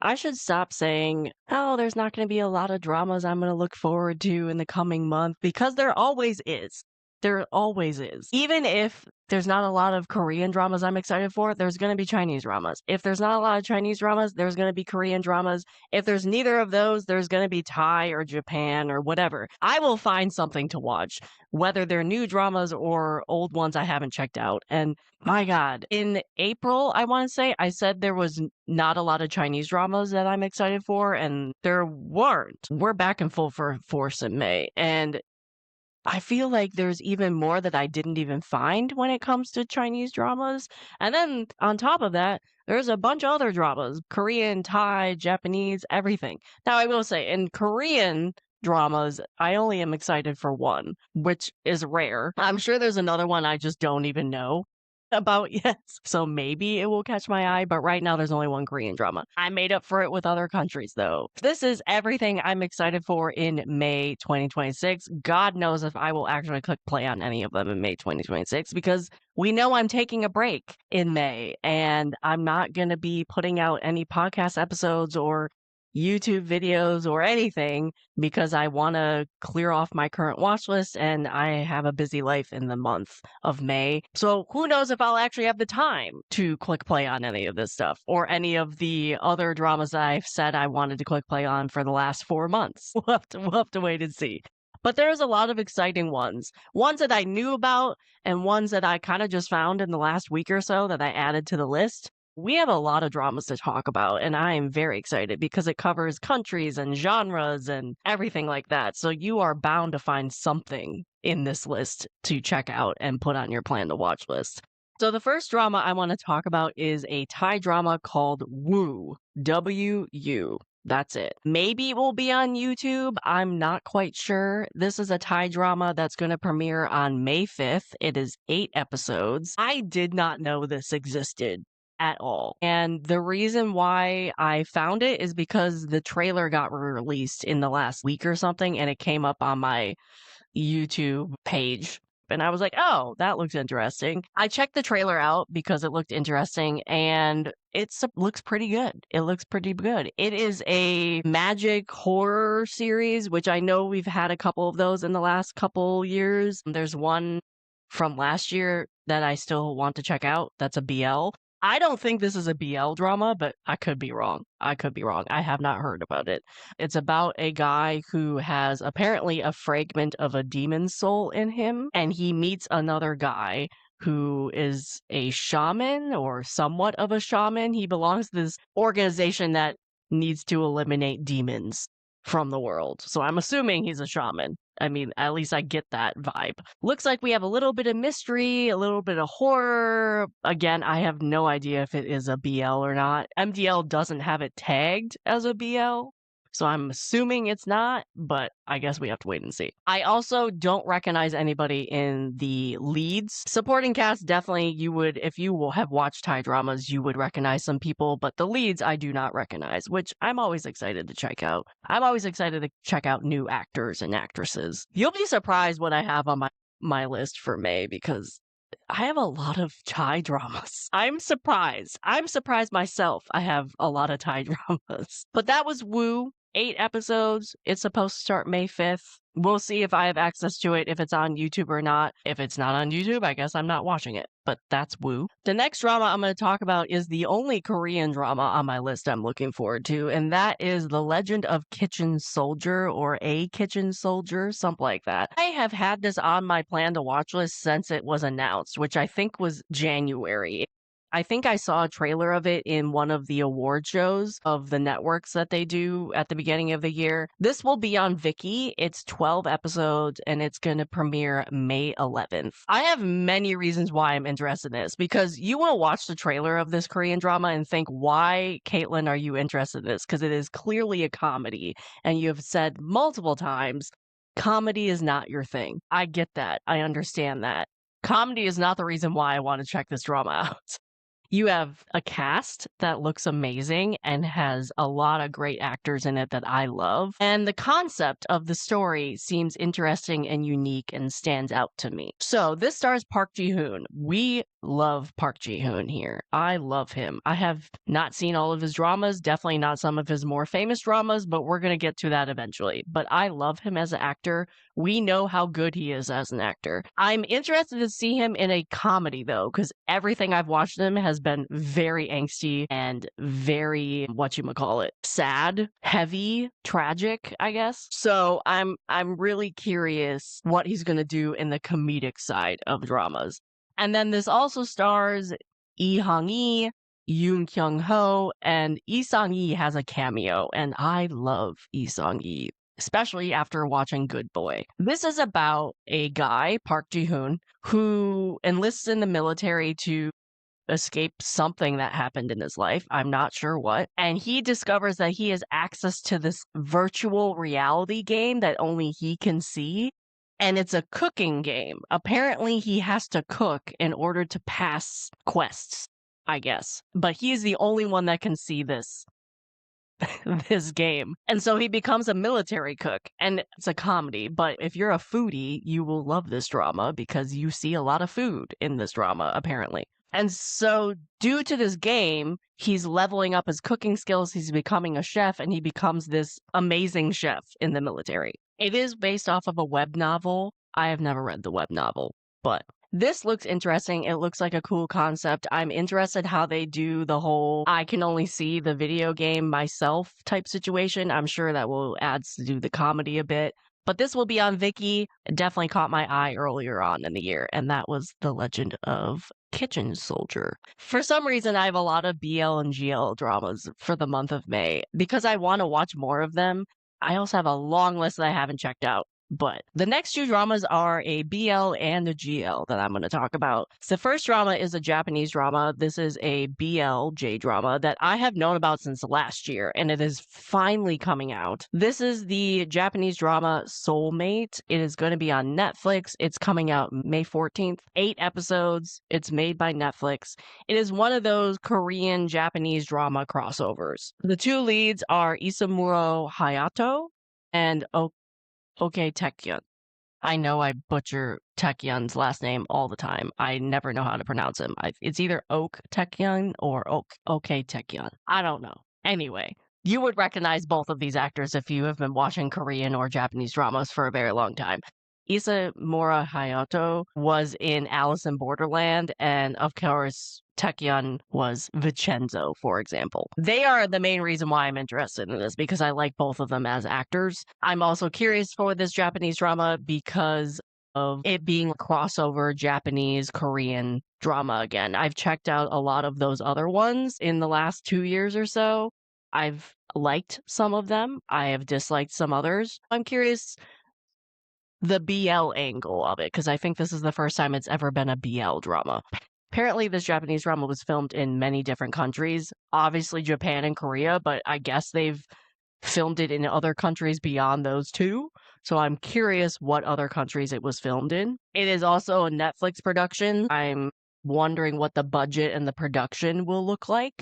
I should stop saying, oh, there's not going to be a lot of dramas I'm going to look forward to in the coming month because there always is. There always is. Even if there's not a lot of Korean dramas I'm excited for, there's going to be Chinese dramas. If there's not a lot of Chinese dramas, there's going to be Korean dramas. If there's neither of those, there's going to be Thai or Japan or whatever. I will find something to watch, whether they're new dramas or old ones I haven't checked out. And my God, in April, I want to say, I said there was not a lot of Chinese dramas that I'm excited for, and there weren't. We're back in full force in May, and I feel like there's even more that I didn't even find when it comes to Chinese dramas. And then on top of that, there's a bunch of other dramas, Korean, Thai, Japanese, everything. Now, I will say, in Korean dramas, I only am excited for one, which is rare. I'm sure there's another one I just don't even know about yet. So maybe it will catch my eye, but right now there's only one Korean drama. I made up for it with other countries though. This is everything I'm excited for in May 2026. God knows if I will actually click play on any of them in May 2026 because we know I'm taking a break in May and I'm not going to be putting out any podcast episodes or YouTube videos or anything because I want to clear off my current watch list and I have a busy life in the month of May. So who knows if I'll actually have the time to click play on any of this stuff or any of the other dramas that I've said I wanted to click play on for the last 4 months. We'll have to wait and see. But there's a lot of exciting ones that I knew about and ones that I kind of just found in the last week or so that I added to the list. We have a lot of dramas to talk about, and I am very excited because it covers countries and genres and everything like that. So you are bound to find something in this list to check out and put on your plan to watch list. So the first drama I want to talk about is a Thai drama called Woo, W-U. That's it. Maybe it will be on YouTube. I'm not quite sure. This is a Thai drama that's going to premiere on May 5th. It is 8 episodes. I did not know this existed at all. And the reason why I found it is because the trailer got released in the last week or something and it came up on my YouTube page. And I was like, oh, that looks interesting. I checked the trailer out because it looked interesting and it looks pretty good. It looks pretty good. It is a magic horror series, which I know we've had a couple of those in the last couple years. There's one from last year that I still want to check out. That's a BL. I don't think this is a BL drama, but I could be wrong. I have not heard about it. It's about a guy who has apparently a fragment of a demon soul in him, and he meets another guy who is a shaman or somewhat of a shaman. He belongs to this organization that needs to eliminate demons from the world. So I'm assuming he's a shaman. I mean, at least I get that vibe. Looks like we have a little bit of mystery, a little bit of horror. Again, I have no idea if it is a BL or not. MDL doesn't have it tagged as a BL, so I'm assuming it's not, but I guess we have to wait and see. I also don't recognize anybody in the leads. Supporting cast, definitely you would, if you will have watched Thai dramas, you would recognize some people, but the leads I do not recognize, which I'm always excited to check out. I'm always excited to check out new actors and actresses. You'll be surprised what I have on my list for May because I have a lot of Thai dramas. I'm surprised. I'm surprised myself. I have a lot of Thai dramas. But that was Woo. 8 episodes. It's supposed to start May 5th. We'll see if I have access to it, if it's on YouTube or not. If it's not on YouTube, I guess I'm not watching it. But that's Woo. The next drama I'm going to talk about is the only Korean drama on my list I'm looking forward to, and that is The Legend of Kitchen Soldier or A Kitchen Soldier, something like that. I have had this on my plan to watch list since it was announced, which I think was January. I think I saw a trailer of it in one of the award shows of the networks that they do at the beginning of the year. This will be on Viki. It's 12 episodes and it's going to premiere May 11th. I have many reasons why I'm interested in this because you will watch the trailer of this Korean drama and think, why, Caitlin, are you interested in this? Because it is clearly a comedy. And you have said multiple times, comedy is not your thing. I get that. I understand that. Comedy is not the reason why I want to check this drama out. You have a cast that looks amazing and has a lot of great actors in it that I love. And the concept of the story seems interesting and unique and stands out to me. So this stars Park Ji-hoon. We love Park Ji-hoon here. I love him. I have not seen all of his dramas, definitely not some of his more famous dramas, but we're going to get to that eventually. But I love him as an actor. We know how good he is as an actor. I'm interested to see him in a comedy though, because everything I've watched him has been very angsty and very whatchamacallit, sad, heavy, tragic, I guess. So I'm really curious what he's gonna do in the comedic side of dramas. And then this also stars Lee Hong-yi, Yoon Kyung-ho, and Lee Sang-yi has a cameo, and I love Lee Sang-yi, especially after watching Good Boy. This is about a guy, Park Ji-hoon, who enlists in the military to escape something that happened in his life. I'm not sure what. And he discovers that he has access to this virtual reality game that only he can see. And it's a cooking game. Apparently, he has to cook in order to pass quests, I guess. But he's the only one that can see this this game. And so he becomes a military cook, and it's a comedy. But if you're a foodie, you will love this drama because you see a lot of food in this drama, apparently. And so, due to this game, he's leveling up his cooking skills, he's becoming a chef, and he becomes this amazing chef in the military. It is based off of a web novel. I have never read the web novel, but this looks interesting. It looks like a cool concept. I'm interested how they do the whole I can only see the video game myself type situation. I'm sure that will add to do the comedy a bit. But this will be on Viki. It definitely caught my eye earlier on in the year, and that was The Legend of Kitchen Soldier. For some reason, I have a lot of BL and GL dramas for the month of May because I want to watch more of them. I also have a long list that I haven't checked out. But the next two dramas are a BL and a GL that I'm going to talk about. So the first drama is a Japanese drama. This is a BL J drama that I have known about since last year, and it is finally coming out. This is the Japanese drama Soulmate. It is going to be on Netflix. It's coming out May 14th. 8 episodes. It's made by Netflix. It is one of those Korean-Japanese drama crossovers. The two leads are Isamuro Hayato and Okay, Taekyeon. I know I butcher Taekyeon's last name all the time. I never know how to pronounce him. It's either Oak Taekyeon or Okay Taekyeon. I don't know. Anyway, you would recognize both of these actors if you have been watching Korean or Japanese dramas for a very long time. Isamura Hayato was in Alice in Borderland, and of course, Taekyeon was Vincenzo, for example. They are the main reason why I'm interested in this, because I like both of them as actors. I'm also curious for this Japanese drama because of it being a crossover Japanese-Korean drama again. I've checked out a lot of those other ones in the last 2 years or so. I've liked some of them. I have disliked some others. I'm curious the BL angle of it, because I think this is the first time it's ever been a BL drama. Apparently, this Japanese drama was filmed in many different countries, obviously Japan and Korea, but I guess they've filmed it in other countries beyond those two. So I'm curious what other countries it was filmed in. It is also a Netflix production. I'm wondering what the budget and the production will look like.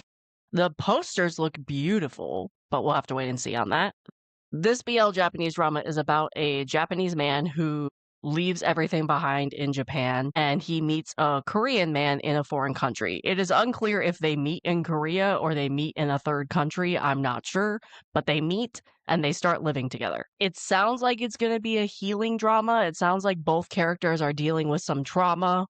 The posters look beautiful, but we'll have to wait and see on that. This BL Japanese drama is about a Japanese man who leaves everything behind in Japan and he meets a Korean man in a foreign country. It is unclear if they meet in Korea or they meet in a third country. I'm not sure, but they meet and they start living together. It sounds like it's going to be a healing drama. It sounds like both characters are dealing with some trauma.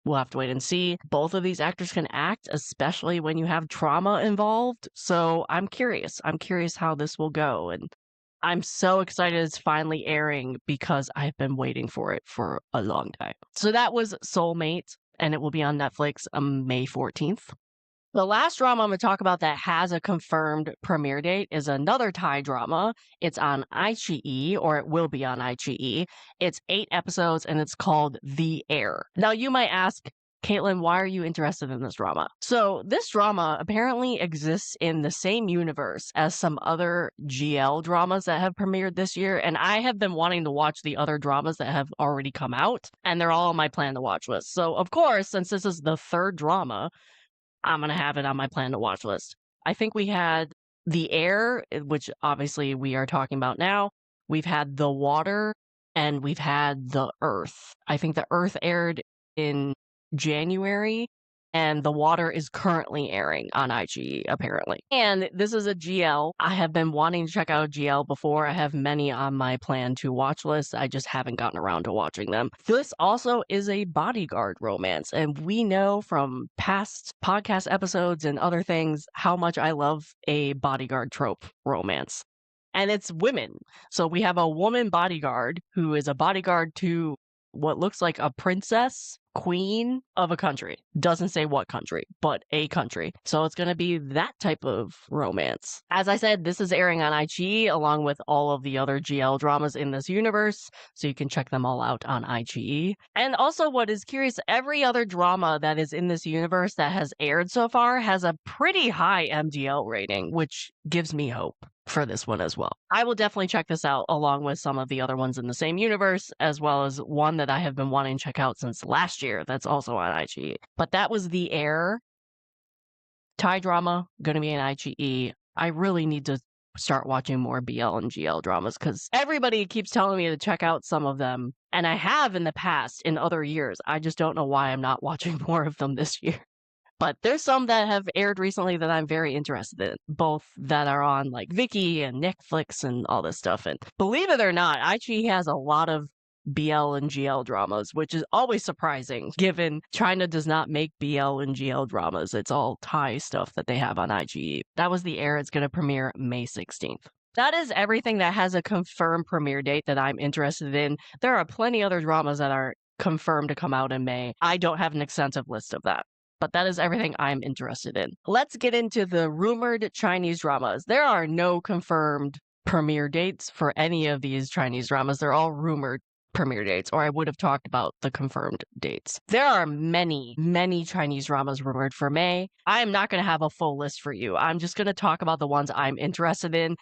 We'll have to wait and see. Both of these actors can act, especially when you have trauma involved. So I'm curious. I'm curious how this will go. And I'm so excited it's finally airing because I've been waiting for it for a long time. So that was Soulmate, and it will be on Netflix on May 14th. The last drama I'm going to talk about that has a confirmed premiere date is another Thai drama. It's on iQIYI, or it will be on iQIYI. It's 8 episodes, and it's called The Air. Now, you might ask, Caitlin, why are you interested in this drama? So this drama apparently exists in the same universe as some other GL dramas that have premiered this year, and I have been wanting to watch the other dramas that have already come out, and they're all on my plan to watch list. So, of course, since this is the third drama, I'm going to have it on my plan to watch list. I think we had The Air, which obviously we are talking about now. We've had The Water, and we've had The Earth. I think The Earth aired in January, and The Water is currently airing on IGE, apparently. And this is a GL. I have been wanting to check out a GL before. I have many on my plan to watch list. I just haven't gotten around to watching them. This also is a bodyguard romance, and we know from past podcast episodes and other things how much I love a bodyguard trope romance. And it's women. So we have a woman bodyguard who is a bodyguard to what looks like a princess, queen of a country. Doesn't say what country, but a country. So it's going to be that type of romance. As I said, this is airing on IGE along with all of the other GL dramas in this universe. So you can check them all out on IGE. And also what is curious, every other drama that is in this universe that has aired so far has a pretty high MDL rating, which gives me hope for this one as well. I will definitely check this out along with some of the other ones in the same universe, as well as one that I have been wanting to check out since last year that's also on IGE. But that was The Air. Thai drama, going to be in IGE. I really need to start watching more BL and GL dramas because everybody keeps telling me to check out some of them. And I have in the past, in other years. I just don't know why I'm not watching more of them this year. But there's some that have aired recently that I'm very interested in, both that are on like Viki and Netflix and all this stuff. And believe it or not, IGE has a lot of BL and GL dramas, which is always surprising given China does not make BL and GL dramas. It's all Thai stuff that they have on IGE. That was The Air. It's going to premiere May 16th. That is everything that has a confirmed premiere date that I'm interested in. There are plenty other dramas that are confirmed to come out in May. I don't have an extensive list of that. But that is everything I'm interested in. Let's get into the rumored Chinese dramas. There are no confirmed premiere dates for any of these Chinese dramas. They're all rumored premiere dates, or I would have talked about the confirmed dates. There are many, many Chinese dramas rumored for May. I am not going to have a full list for you. I'm just going to talk about the ones I'm interested in.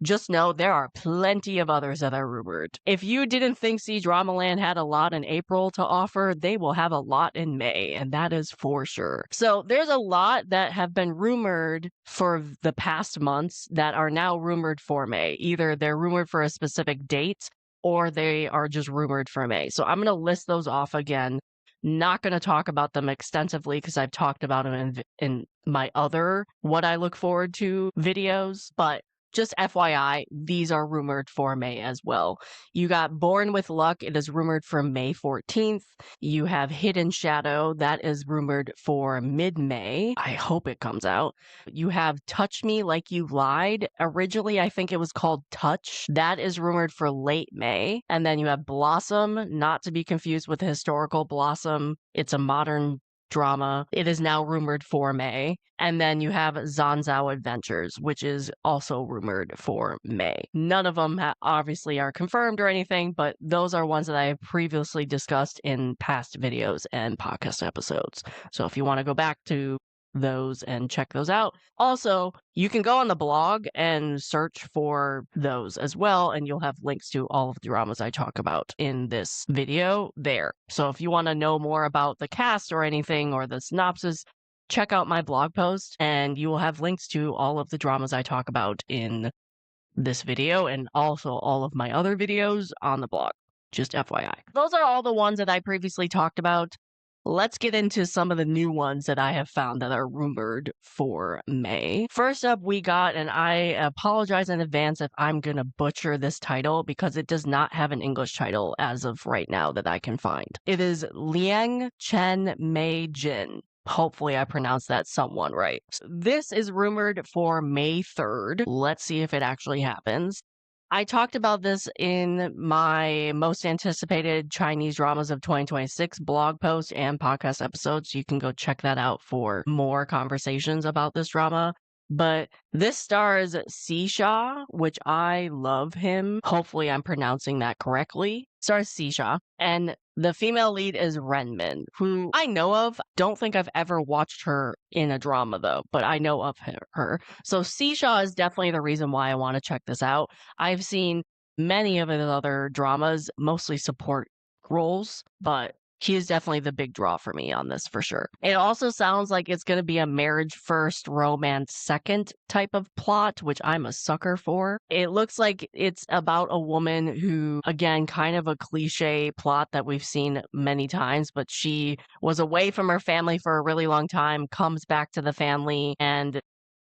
Just know there are plenty of others that are rumored. If you didn't think Cdrama had a lot in April to offer, they will have a lot in May, and that is for sure. So there's a lot that have been rumored for the past months that are now rumored for May. Either they're rumored for a specific date or they are just rumored for May. So I'm going to list those off again. Not going to talk about them extensively because I've talked about them in my other what I look forward to videos, but just FYI, these are rumored for May as well. You got Born with Luck. It is rumored for May 14th. You have Hidden Shadow. That is rumored for mid-May. I hope it comes out. You have Touch Me Like You Lied. Originally, I think it was called Touch. That is rumored for late May. And then you have Blossom, not to be confused with historical Blossom. It's a modern drama. It is now rumored for May. And then you have Zanzao Adventures, which is also rumored for May. None of them obviously are confirmed or anything, but those are ones that I have previously discussed in past videos and podcast episodes. So if you want to go back to those and check those out. Also, you can go on the blog and search for those as well, and you'll have links to all of the dramas I talk about in this video there. So if you want to know more about the cast or anything or the synopsis, check out my blog post and you will have links to all of the dramas I talk about in this video and also all of my other videos on the blog. Just FYI. Those are all the ones that I previously talked about. Let's get into some of the new ones that I have found that are rumored for May. First up, we got, and I apologize in advance if I'm going to butcher this title because it does not have an English title as of right now that I can find. It is Liang Chen Mei Jin. Hopefully I pronounced that somewhat right. This is rumored for May 3rd. Let's see if it actually happens. I talked about this in my most anticipated Chinese dramas of 2026 blog post and podcast episodes. You can go check that out for more conversations about this drama. But this stars Sisha, which I love him. Hopefully I'm pronouncing that correctly. Stars Sisha. And the female lead is Renmin, who I know of. Don't think I've ever watched her in a drama though, but I know of her. So Sisha is definitely the reason why I want to check this out. I've seen many of his other dramas, mostly support roles, but He is definitely the big draw for me on this for sure. It also sounds like it's going to be a marriage first, romance second type of plot, which I'm a sucker for. It looks like it's about a woman who, again, kind of a cliche plot that we've seen many times, but she was away from her family for a really long time, comes back to the family, and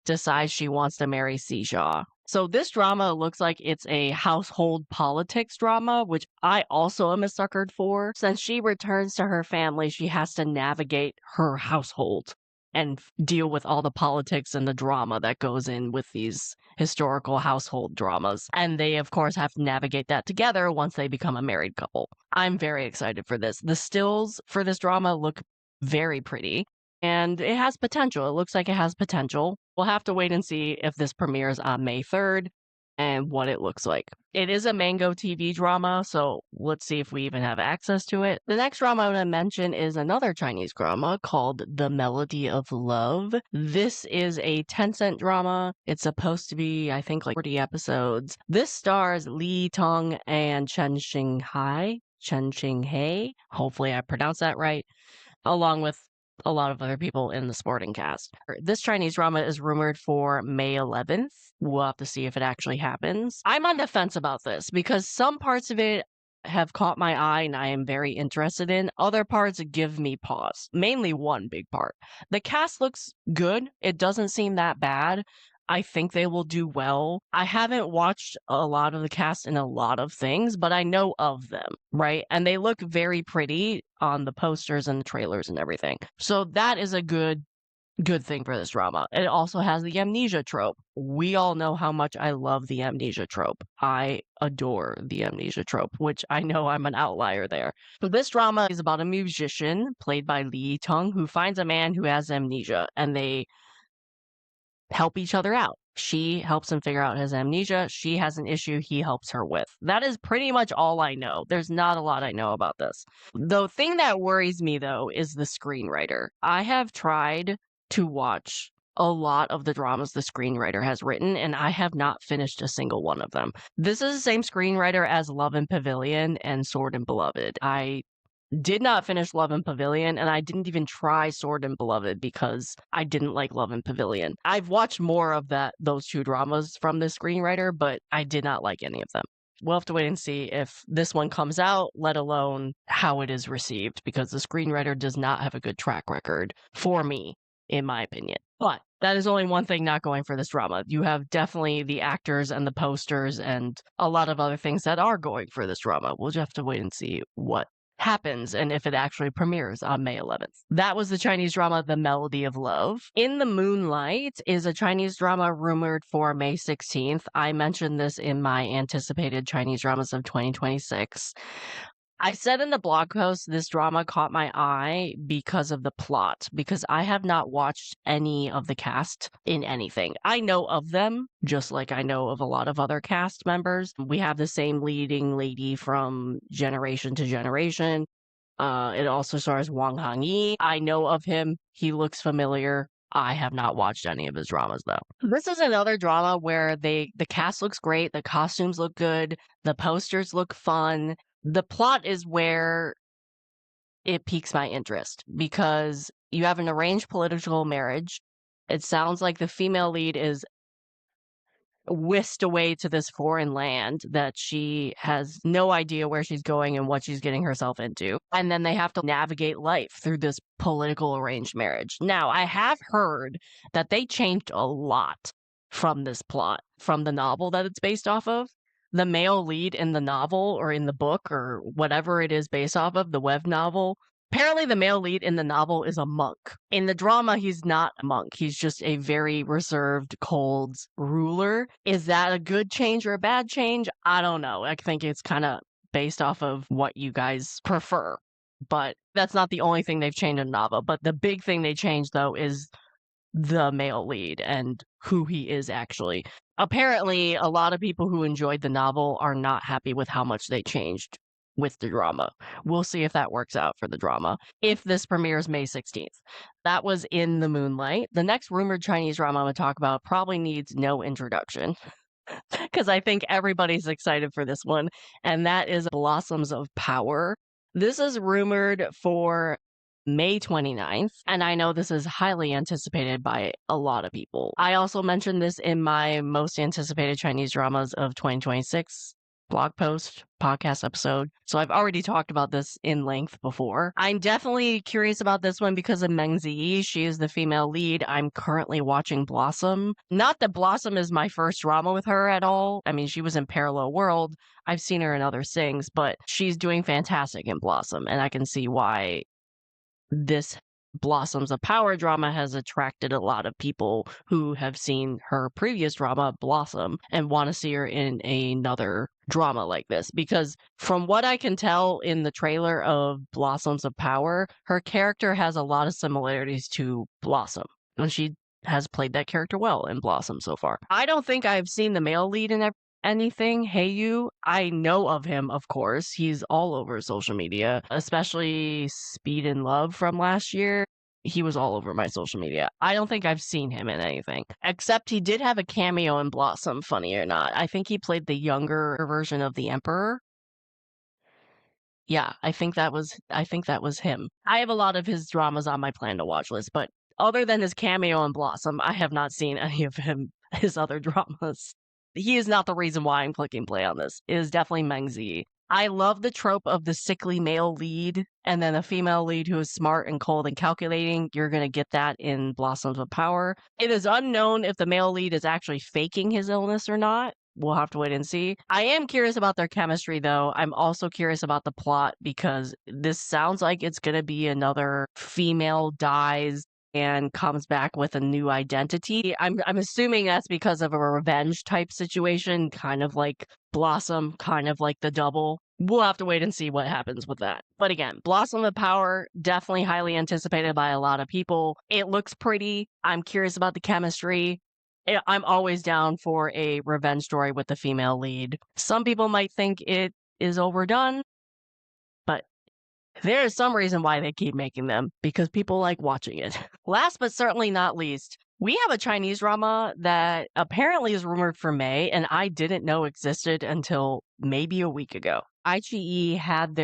decides she wants to marry Seja. So this drama looks like it's a household politics drama, which I also am a sucker for. Since she returns to her family, she has to navigate her household and deal with all the politics and the drama that goes in with these historical household dramas. And they, of course, have to navigate that together once they become a married couple. I'm very excited for this. The stills for this drama look very pretty. And it has potential. It looks like it has potential. We'll have to wait and see if this premieres on May 3rd and what it looks like. It is a Mango TV drama, so let's see if we even have access to it. The next drama I'm going to mention is another Chinese drama called The Melody of Love. This is a Tencent drama. It's supposed to be, I think, like 40 episodes. This stars Li Tong and Chen Xinghai. Hopefully I pronounced that right, along with a lot of other people in the supporting cast. This Chinese drama is rumored for May 11th. We'll have to see if it actually happens. I'm on the fence about this because some parts of it have caught my eye and I am very interested in. Other parts give me pause. Mainly one big part. The cast looks good. It doesn't seem that bad. I think they will do well. I haven't watched a lot of the cast in a lot of things, but I know of them, right? And they look very pretty on the posters and the trailers and everything. So that is a good thing for this drama. It also has the amnesia trope. We all know how much I love the amnesia trope. I adore the amnesia trope, which I know I'm an outlier there. So this drama is about a musician played by Li Tong who finds a man who has amnesia and they help each other out. She helps him figure out his amnesia. She has an issue he helps her with. That is pretty much all I know. There's not a lot I know about this. The thing that worries me, though, is the screenwriter. I have tried to watch a lot of the dramas the screenwriter has written, and I have not finished a single one of them. This is the same screenwriter as Love and Pavilion and Sword and Beloved. I did not finish Love and Pavilion, and I didn't even try Sword and Beloved because I didn't like Love and Pavilion. I've watched more of those two dramas from this screenwriter, but I did not like any of them. We'll have to wait and see if this one comes out, let alone how it is received, because the screenwriter does not have a good track record for me, in my opinion. But that is only one thing not going for this drama. You have definitely the actors and the posters and a lot of other things that are going for this drama. We'll just have to wait and see what happens and if it actually premieres on May 11th. That was the Chinese drama The Melody of Love. In the Moonlight is a Chinese drama rumored for May 16th. I mentioned this in my anticipated Chinese dramas of 2026. I said in the blog post this drama caught my eye because of the plot, because I have not watched any of the cast in anything. I know of them, just like I know of a lot of other cast members. We have the same leading lady from Generation to Generation. It also stars Wang Hangyi. I know of him. He looks familiar. I have not watched any of his dramas though. This is another drama where the cast looks great, the costumes look good, the posters look fun. The plot is where it piques my interest because you have an arranged political marriage. It sounds like the female lead is whisked away to this foreign land that she has no idea where she's going and what she's getting herself into. And then they have to navigate life through this political arranged marriage. Now, I have heard that they changed a lot from this plot, from the novel that it's based off of. The male lead in the novel or in the book or whatever it is based off of, the web novel, apparently the male lead in the novel is a monk. In the drama, he's not a monk. He's just a very reserved, cold ruler. Is that a good change or a bad change? I don't know. I think it's kind of based off of what you guys prefer. But that's not the only thing they've changed in the novel. But the big thing they changed, though, is the male lead and who he is actually. Apparently, a lot of people who enjoyed the novel are not happy with how much they changed with the drama. We'll see if that works out for the drama, if this premieres May 16th. That was In the Moonlight. The next rumored Chinese drama I'm going to talk about probably needs no introduction, because I think everybody's excited for this one, and that is Blossoms of Power. This is rumored for May 29th, and I know this is highly anticipated by a lot of people. I also mentioned this in my most anticipated Chinese dramas of 2026 blog post, podcast episode. So I've already talked about this in length before. I'm definitely curious about this one because of Meng Ziyi. She is the female lead. I'm currently watching Blossom. Not that Blossom is my first drama with her at all. I mean, she was in Parallel World. I've seen her in other things, but she's doing fantastic in Blossom, and I can see why this Blossoms of Power drama has attracted a lot of people who have seen her previous drama, Blossom, and want to see her in another drama like this. Because from what I can tell in the trailer of Blossoms of Power, her character has a lot of similarities to Blossom, and she has played that character well in Blossom so far. I don't think I've seen the male lead in anything. Hey You, I know of him, of course. He's all over social media, especially Speed in Love from last year. He was all over my social media. I don't think I've seen him in anything, except he did have a cameo in Blossom, funny or not. I think he played the younger version of the Emperor. Yeah, I think that was him. I have a lot of his dramas on my plan to watch list, but other than his cameo in Blossom, I have not seen any of his other dramas. He is not the reason why I'm clicking play on this. It is definitely Meng Zi. I love the trope of the sickly male lead and then a female lead who is smart and cold and calculating. You're going to get that in Blossoms of Power. It is unknown if the male lead is actually faking his illness or not. We'll have to wait and see. I am curious about their chemistry, though. I'm also curious about the plot because this sounds like it's going to be another female dies and comes back with a new identity. I'm assuming that's because of a revenge type situation, kind of like Blossom, kind of like The Double. We'll have to wait and see what happens with that. But again, Blossom of Power, definitely highly anticipated by a lot of people. It looks pretty. I'm curious about the chemistry. I'm always down for a revenge story with the female lead. Some people might think it is overdone, but there is some reason why they keep making them, because people like watching it. Last but certainly not least, we have a Chinese drama that apparently is rumored for May, and I didn't know existed until maybe a week ago. iQIYI had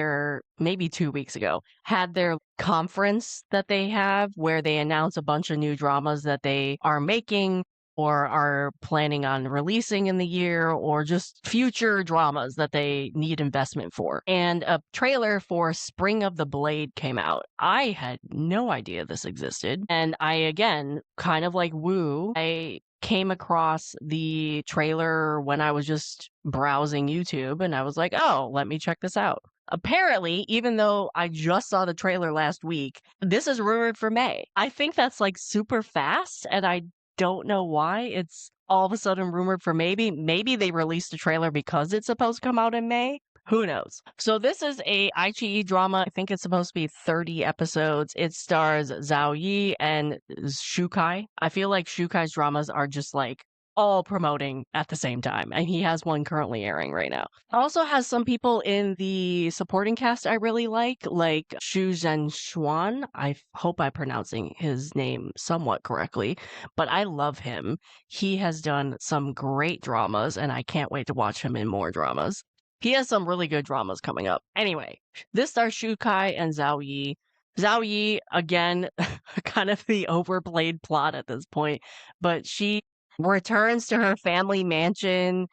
maybe 2 weeks ago, had their conference that they have where they announce a bunch of new dramas that they are making or are planning on releasing in the year, or just future dramas that they need investment for. And a trailer for Spring of the Blade came out. I had no idea this existed. And I, again, kind of like Woo, I came across the trailer when I was just browsing YouTube, and I was like, oh, let me check this out. Apparently, even though I just saw the trailer last week, this is rumored for May. I think that's like super fast, and I don't know why it's all of a sudden rumored for maybe they released a trailer because it's supposed to come out in May. Who knows? So this is a iQIYI drama. I think it's supposed to be 30 episodes. It stars Zhao Yi and Shukai. I feel like Shukai's dramas are just like all promoting at the same time, and he has one currently airing right now. Also has some people in the supporting cast I really like Xu Zhenshuan. I hope I'm pronouncing his name somewhat correctly, but I love him. He has done some great dramas, and I can't wait to watch him in more dramas. He has some really good dramas coming up. Anyway, this stars Shukai and Zhao Yi. Zhao Yi, again, kind of the overplayed plot at this point, but she returns to her family mansion,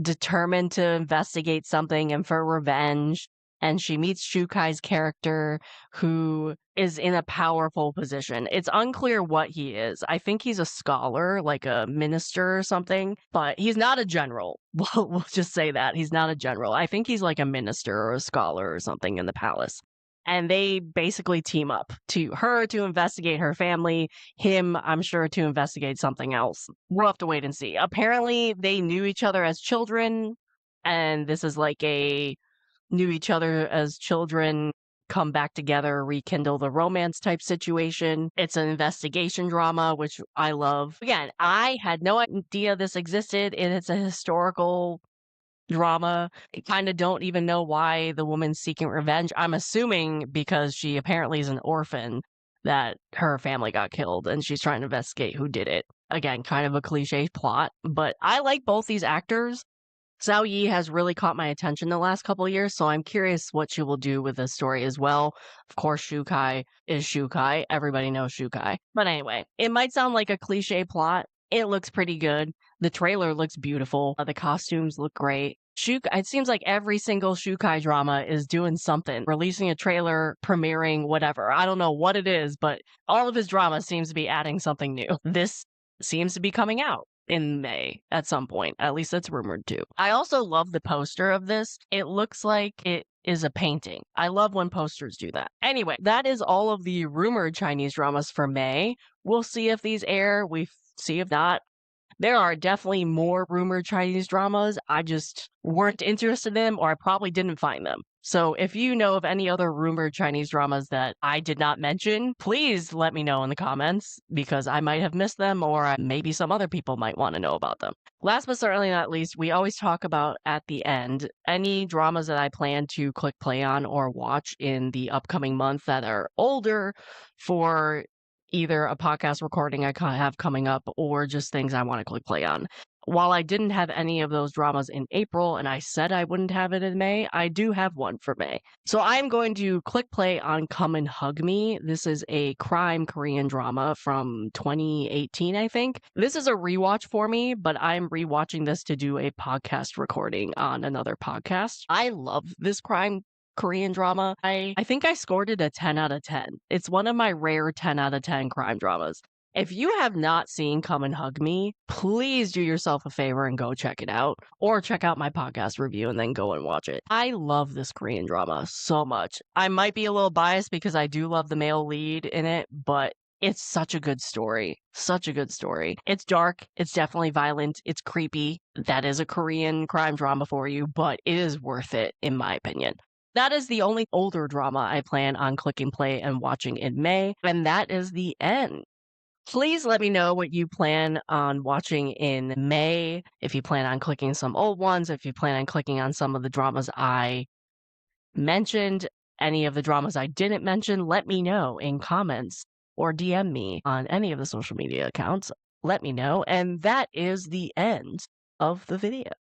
determined to investigate something and for revenge. And she meets Shukai's character, who is in a powerful position. It's unclear what he is. I think he's a scholar, like a minister or something, but he's not a general. We'll just say that. He's not a general. I think he's like a minister or a scholar or something in the palace. And they basically team up to her to investigate her family, him, I'm sure, to investigate something else. We'll have to wait and see. Apparently, they knew each other as children, and this is like a knew each other as children, come back together, rekindle the romance type situation. It's an investigation drama, which I love. Again, I had no idea this existed, and it's a historical drama. I kind of don't even know why the woman's seeking revenge. I'm assuming because she apparently is an orphan that her family got killed and she's trying to investigate who did it. Again, kind of a cliche plot, but I like both these actors. Zhao Yi has really caught my attention the last couple of years, so I'm curious what she will do with this story as well. Of course, Shukai is Shukai. Everybody knows Shukai. But anyway, it might sound like a cliche plot. It looks pretty good. The trailer looks beautiful. The costumes look great. It seems like every single Shukai drama is doing something, releasing a trailer, premiering, whatever. I don't know what it is, but all of his drama seems to be adding something new. This seems to be coming out in May at some point. At least that's rumored to. I also love the poster of this. It looks like it is a painting. I love when posters do that. Anyway, that is all of the rumored Chinese dramas for May. We'll see if these air. We see if not. There are definitely more rumored Chinese dramas. I just weren't interested in them, or I probably didn't find them. So if you know of any other rumored Chinese dramas that I did not mention, please let me know in the comments, because I might have missed them, or maybe some other people might want to know about them. Last but certainly not least, we always talk about at the end any dramas that I plan to click play on or watch in the upcoming month that are older for either a podcast recording I have coming up or just things I want to click play on. While I didn't have any of those dramas in April and I said I wouldn't have it in May, I do have one for May. So I'm going to click play on Come and Hug Me. This is a crime Korean drama from 2018, I think. This is a rewatch for me, but I'm rewatching this to do a podcast recording on another podcast. I love this crime Korean drama. I think I scored it a 10 out of 10. It's one of my rare 10 out of 10 crime dramas. If you have not seen Come and Hug Me, please do yourself a favor and go check it out, or check out my podcast review and then go and watch it. I love this Korean drama so much. I might be a little biased because I do love the male lead in it, but it's such a good story. Such a good story. It's dark. It's definitely violent. It's creepy. That is a Korean crime drama for you, but it is worth it, in my opinion. That is the only older drama I plan on clicking play and watching in May, and that is the end. Please let me know what you plan on watching in May, if you plan on clicking some old ones, if you plan on clicking on some of the dramas I mentioned, any of the dramas I didn't mention, let me know in comments or DM me on any of the social media accounts. Let me know, and that is the end of the video.